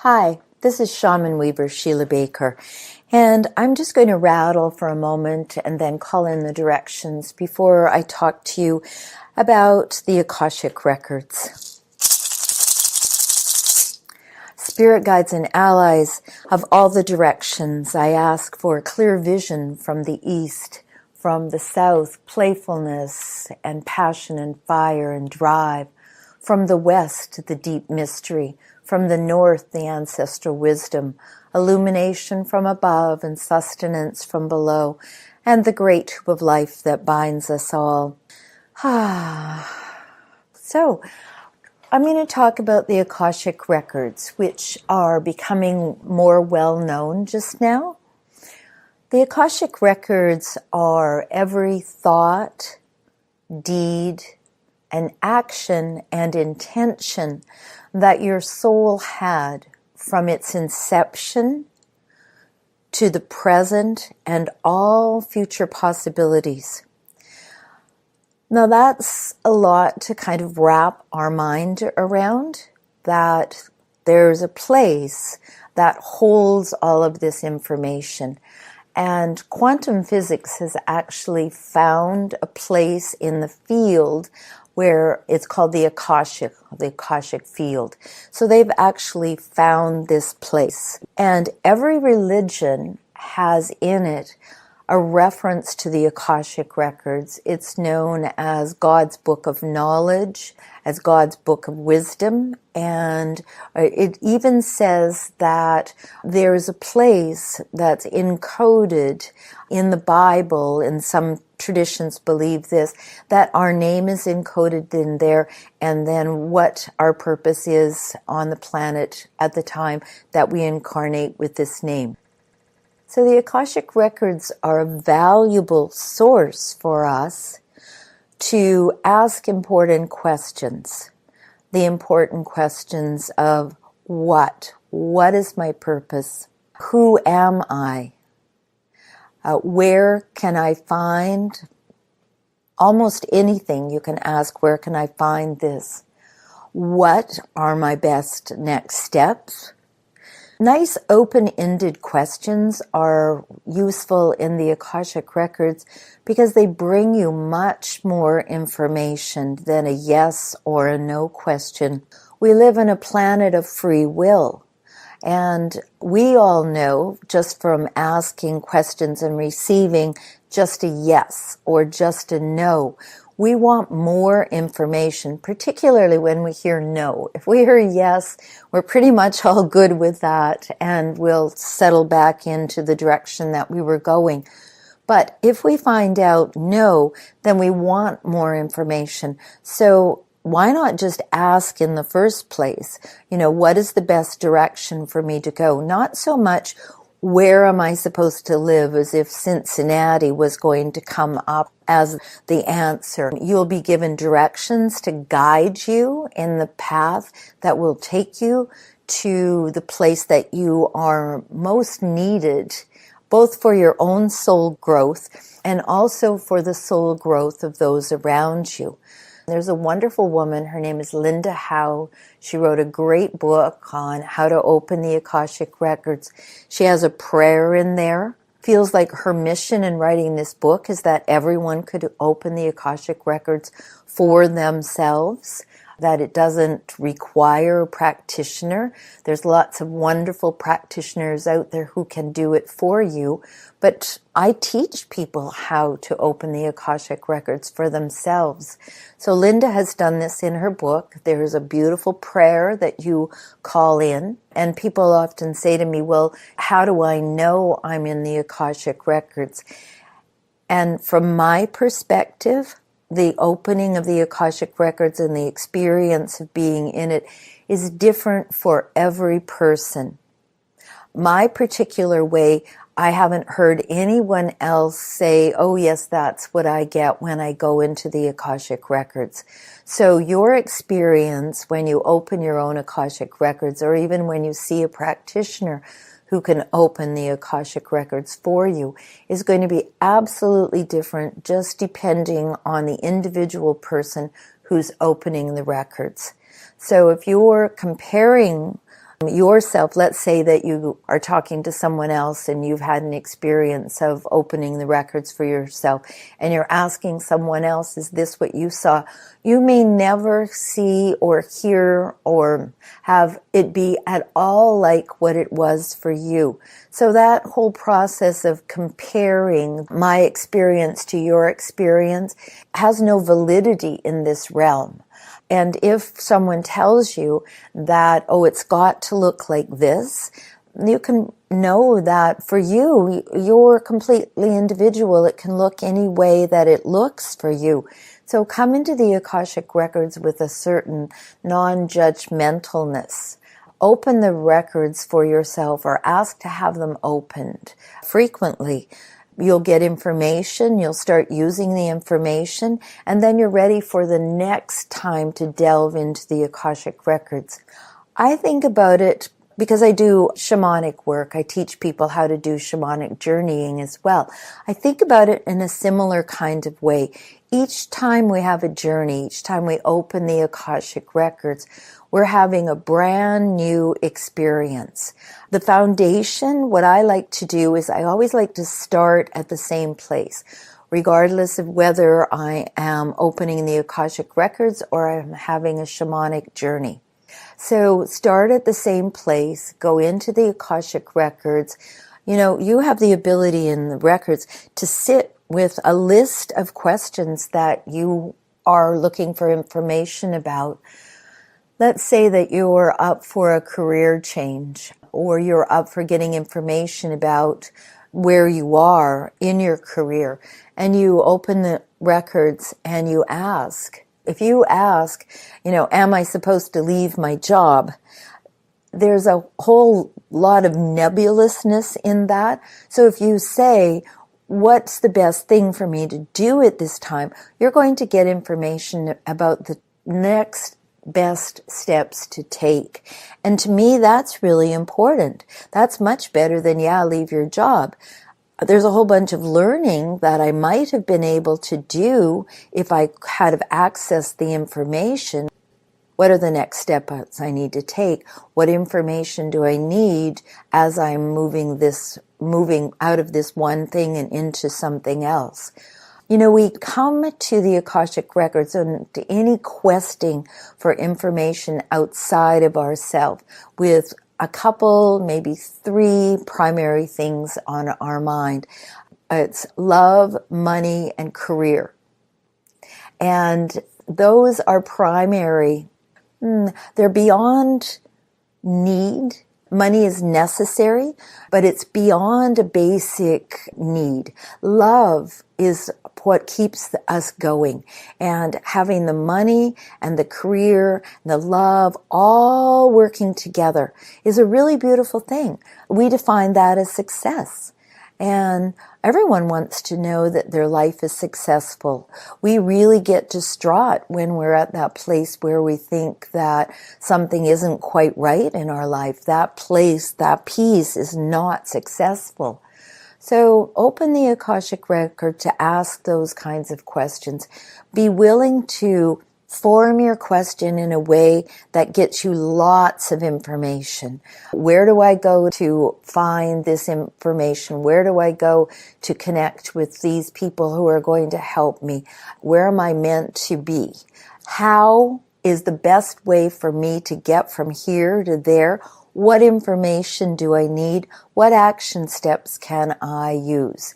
Hi, this is Shaman Weaver Sheila Baker, and I'm just going to rattle for a moment and then call in the directions before I talk to you about the Akashic Records. Spirit guides and allies of all the directions, I ask for clear vision from the east, from the south, playfulness and passion and fire and drive, from the west, the deep mystery, from the north, the ancestral wisdom, illumination from above and sustenance from below, and the great tube of life that binds us all. So, I'm going to talk about the Akashic Records, which are becoming more well-known just now. The Akashic Records are every thought, deed, and action and intention that your soul had from its inception to the present and all future possibilities. Now that's a lot to kind of wrap our mind around, that there's a place that holds all of this information. And quantum physics has actually found a place in the field where it's called the Akashic field. So they've actually found this place. And every religion has in it a reference to the Akashic Records. It's known as God's Book of Knowledge, as God's Book of Wisdom, and it even says that there's a place that's encoded in the Bible, and some traditions believe this, that our name is encoded in there, and then what our purpose is on the planet at the time that we incarnate with this name. So the Akashic Records are a valuable source for us to ask important questions. The important questions of what? What is my purpose? Who am I? Where can I find? Almost anything you can ask, where can I find this? What are my best next steps? Nice open-ended questions are useful in the Akashic Records because they bring you much more information than a yes or a no question. We live in a planet of free will, and we all know just from asking questions and receiving just a yes or just a no, we want more information, particularly when we hear no. If we hear yes, we're pretty much all good with that, and we'll settle back into the direction that we were going. But if we find out no, then we want more information. So why not just ask in the first place, what is the best direction for me to go? Not so much, where am I supposed to live, as if Cincinnati was going to come up as the answer. You'll be given directions to guide you in the path that will take you to the place that you are most needed, both for your own soul growth and also for the soul growth of those around you. There's a wonderful woman, her name is Linda Howe. She wrote a great book on how to open the Akashic Records. She has a prayer in there. Feels like her mission in writing this book is that everyone could open the Akashic Records for themselves, that it doesn't require a practitioner. There's lots of wonderful practitioners out there who can do it for you, but I teach people how to open the Akashic Records for themselves. So Linda has done this in her book. There's a beautiful prayer that you call in, and people often say to me, well, how do I know I'm in the Akashic Records? And from my perspective, the opening of the Akashic Records and the experience of being in it is different for every person. My particular way, I haven't heard anyone else say, oh yes, that's what I get when I go into the Akashic Records. So your experience when you open your own Akashic Records, or even when you see a practitioner who can open the Akashic Records for you, is going to be absolutely different, just depending on the individual person who's opening the records. So if you're comparing yourself. Let's say that you are talking to someone else and you've had an experience of opening the records for yourself, and you're asking someone else, is this what you saw? You may never see or hear or have it be at all like what it was for you. So that whole process of comparing my experience to your experience has no validity in this realm. And if someone tells you that, oh, it's got to look like this, you can know that for you, you're completely individual. It can look any way that it looks for you. So come into the Akashic Records with a certain non-judgmentalness. Open the records for yourself or ask to have them opened frequently. You'll get information, you'll start using the information, and then you're ready for the next time to delve into the Akashic Records. I think about it because I do shamanic work. I teach people how to do shamanic journeying as well. I think about it in a similar kind of way. Each time we have a journey, each time we open the Akashic Records, we're having a brand new experience. The foundation, what I like to do is I always like to start at the same place, regardless of whether I am opening the Akashic Records or I'm having a shamanic journey. So start at the same place, go into the Akashic Records. You know, you have the ability in the records to sit with a list of questions that you are looking for information about. Let's say that you're up for a career change, or you're up for getting information about where you are in your career, and you open the records and you ask. If you ask, am I supposed to leave my job? There's a whole lot of nebulousness in that. So if you say, what's the best thing for me to do at this time? You're going to get information about the next best steps to take. And to me, that's really important. That's much better than, leave your job. There's a whole bunch of learning that I might have been able to do if I had accessed the information. What are the next steps I need to take? What information do I need as I'm moving out of this one thing and into something else? We come to the Akashic Records and to any questing for information outside of ourselves with a couple, maybe 3 primary things on our mind. It's love, money, and career. And those are primary. They're beyond need. Money is necessary, but it's beyond a basic need. Love is what keeps us going. And having the money and the career and the love all working together is a really beautiful thing. We define that as success. And everyone wants to know that their life is successful. We really get distraught when we're at that place where we think that something isn't quite right in our life. That place, that piece is not successful. So open the Akashic Record to ask those kinds of questions. Be willing to form your question in a way that gets you lots of information. Where do I go to find this information? Where do I go to connect with these people who are going to help me? Where am I meant to be? How is the best way for me to get from here to there? What information do I need? What action steps can I use?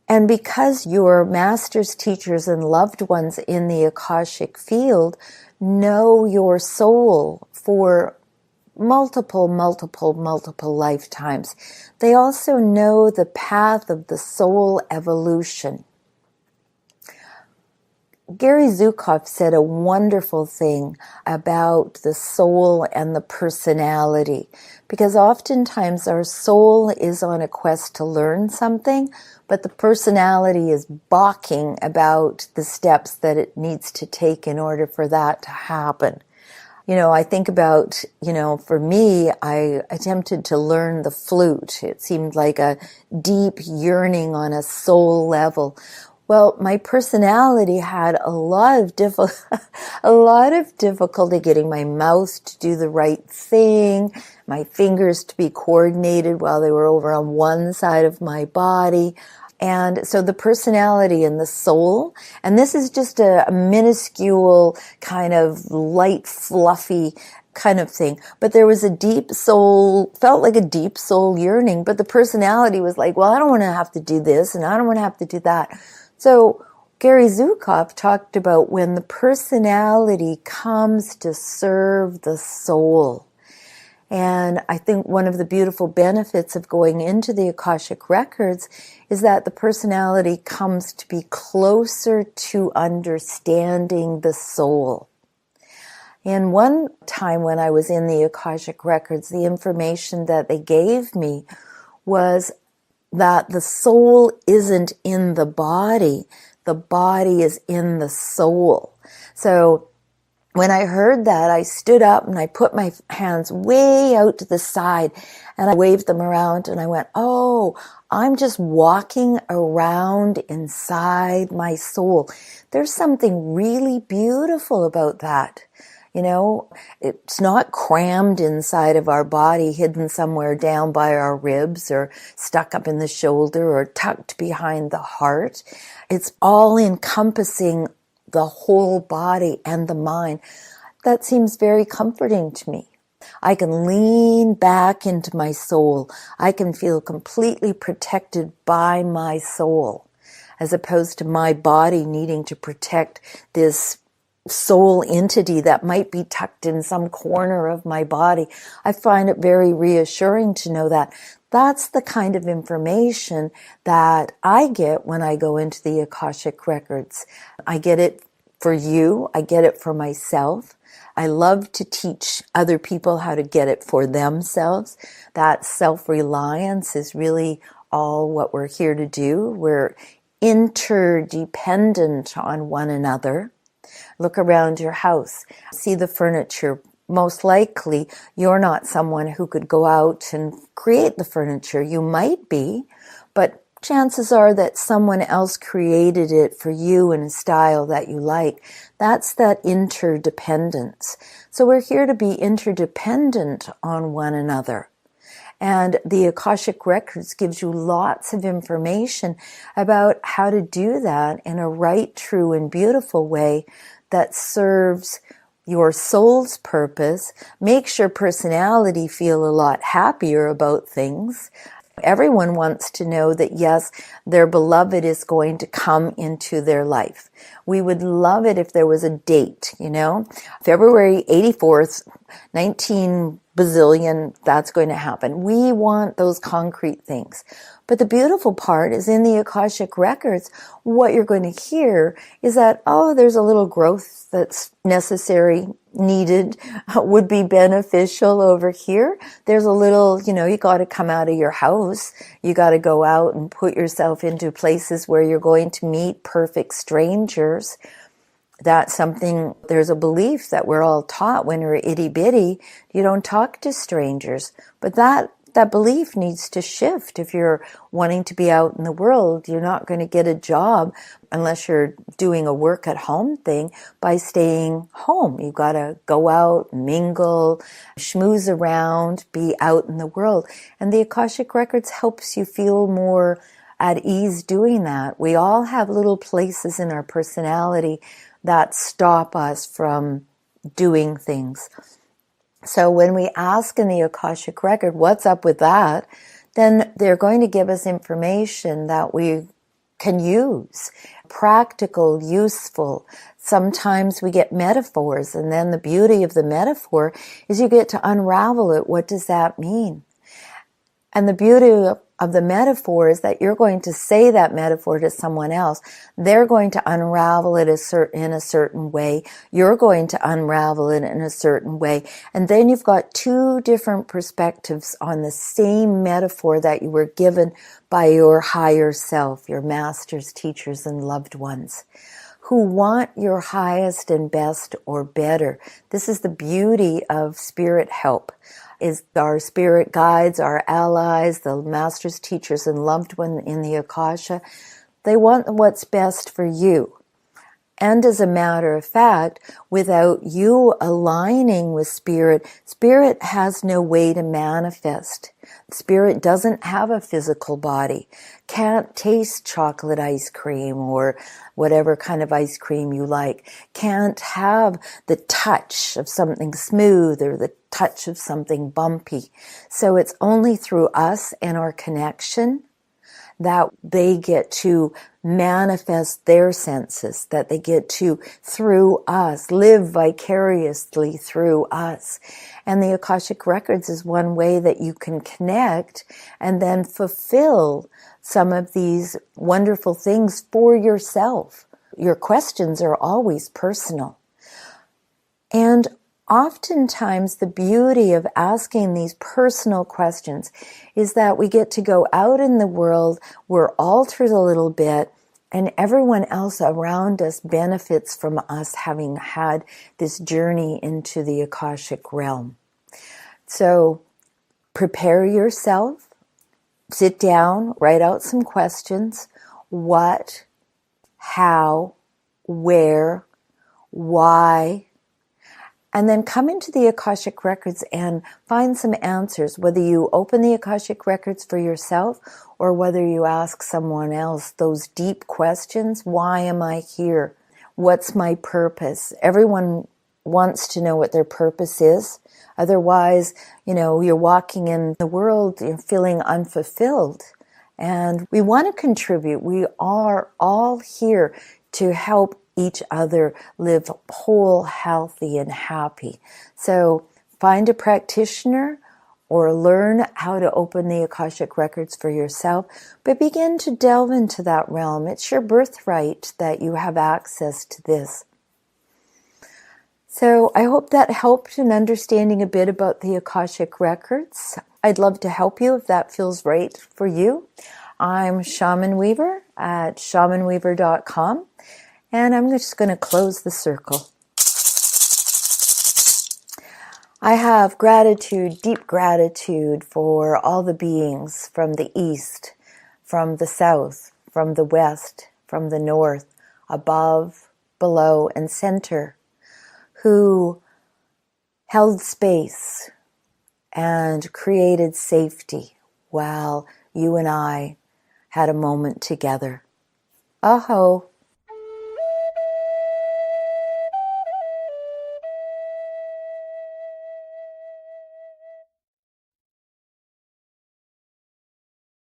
And because your masters, teachers, and loved ones in the Akashic field know your soul for multiple lifetimes, they also know the path of the soul evolution. Gary Zukav said a wonderful thing about the soul and the personality, because oftentimes our soul is on a quest to learn something, but the personality is balking about the steps that it needs to take in order for that to happen. I think about, for me, I attempted to learn the flute. It seemed like a deep yearning on a soul level. Well, my personality had a lot of a lot of difficulty getting my mouth to do the right thing, my fingers to be coordinated while they were over on one side of my body. And so the personality and the soul, and this is just a minuscule kind of light, fluffy kind of thing. But there was a deep soul, felt like a deep soul yearning, but the personality was like, well, I don't want to have to do this and I don't want to have to do that. So Gary Zukav talked about when the personality comes to serve the soul. And I think one of the beautiful benefits of going into the Akashic Records is that the personality comes to be closer to understanding the soul. And one time when I was in the Akashic Records, the information that they gave me was that the soul isn't in the body is in the soul. So when I heard that, I stood up and I put my hands way out to the side and I waved them around and I went, oh, I'm just walking around inside my soul. There's something really beautiful about that. You know, it's not crammed inside of our body, hidden somewhere down by our ribs or stuck up in the shoulder or tucked behind the heart. It's all encompassing the whole body and the mind. That seems very comforting to me. I can lean back into my soul. I can feel completely protected by my soul, as opposed to my body needing to protect this soul entity that might be tucked in some corner of my body. I find it very reassuring to know that that's the kind of information that I get when I go into the Akashic Records. I get it for you. I get it for myself. I love to teach other people how to get it for themselves. That self-reliance is really all what we're here to do. We're interdependent on one another. Look around your house, see the furniture. Most likely, you're not someone who could go out and create the furniture. You might be, but chances are that someone else created it for you in a style that you like. That's that interdependence. So we're here to be interdependent on one another. And the Akashic Records gives you lots of information about how to do that in a right, true, and beautiful way that serves your soul's purpose, makes your personality feel a lot happier about things. Everyone wants to know that, yes, their beloved is going to come into their life. We would love it if there was a date, you know, February 84th, 19 bazillion, that's going to happen. We want those concrete things. But the beautiful part is in the Akashic Records, what you're going to hear is that, oh, there's a little growth that's necessary, needed, would be beneficial over here. There's a little, you know, you got to come out of your house. You got to go out and put yourself into places where you're going to meet perfect strangers. That's something, there's a belief that we're all taught when we're itty bitty, you don't talk to strangers. But that belief needs to shift. If you're wanting to be out in the world, you're not going to get a job unless you're doing a work at home thing by staying home. You've got to go out, mingle, schmooze around, be out in the world. And the Akashic Records helps you feel more at ease doing that. We all have little places in our personality that stop us from doing things. So when we ask in the Akashic Record, what's up with that? Then they're going to give us information that we can use. Practical, useful. Sometimes we get metaphors, and then the beauty of the metaphor is you get to unravel it. What does that mean? And the beauty of the metaphor is that you're going to say that metaphor to someone else. They're going to unravel it in a certain way. You're going to unravel it in a certain way. And then you've got two different perspectives on the same metaphor that you were given by your higher self, your masters, teachers, and loved ones, who want your highest and best or better. This is the beauty of spirit help. Is our spirit guides, our allies, the masters, teachers, and loved one in the Akasha. They want what's best for you. And as a matter of fact, without you aligning with Spirit, Spirit has no way to manifest. Spirit doesn't have a physical body, can't taste chocolate ice cream or whatever kind of ice cream you like, can't have the touch of something smooth or the touch of something bumpy. So it's only through us and our connection that they get to manifest their senses, that they get to, through us, live vicariously through us. And the Akashic Records is one way that you can connect and then fulfill some of these wonderful things for yourself. Your questions are always personal. And oftentimes the beauty of asking these personal questions is that we get to go out in the world, we're altered a little bit, and everyone else around us benefits from us having had this journey into the Akashic realm. So prepare yourself, sit down, write out some questions. What, how, where, why, and then come into the Akashic Records and find some answers, whether you open the Akashic Records for yourself or whether you ask someone else those deep questions. Why am I here? What's my purpose? Everyone wants to know what their purpose is. Otherwise, you're walking in the world, you're feeling unfulfilled. And we want to contribute. We are all here to help each other live whole, healthy, and happy. So find a practitioner or learn how to open the Akashic Records for yourself, but begin to delve into that realm. It's your birthright that you have access to this. So I hope that helped in understanding a bit about the Akashic Records. I'd love to help you if that feels right for you. I'm Shaman Weaver at shamanweaver.com. And I'm just going to close the circle. I have gratitude, deep gratitude for all the beings from the east, from the south, from the west, from the north, above, below, and center, who held space and created safety while you and I had a moment together. Aho.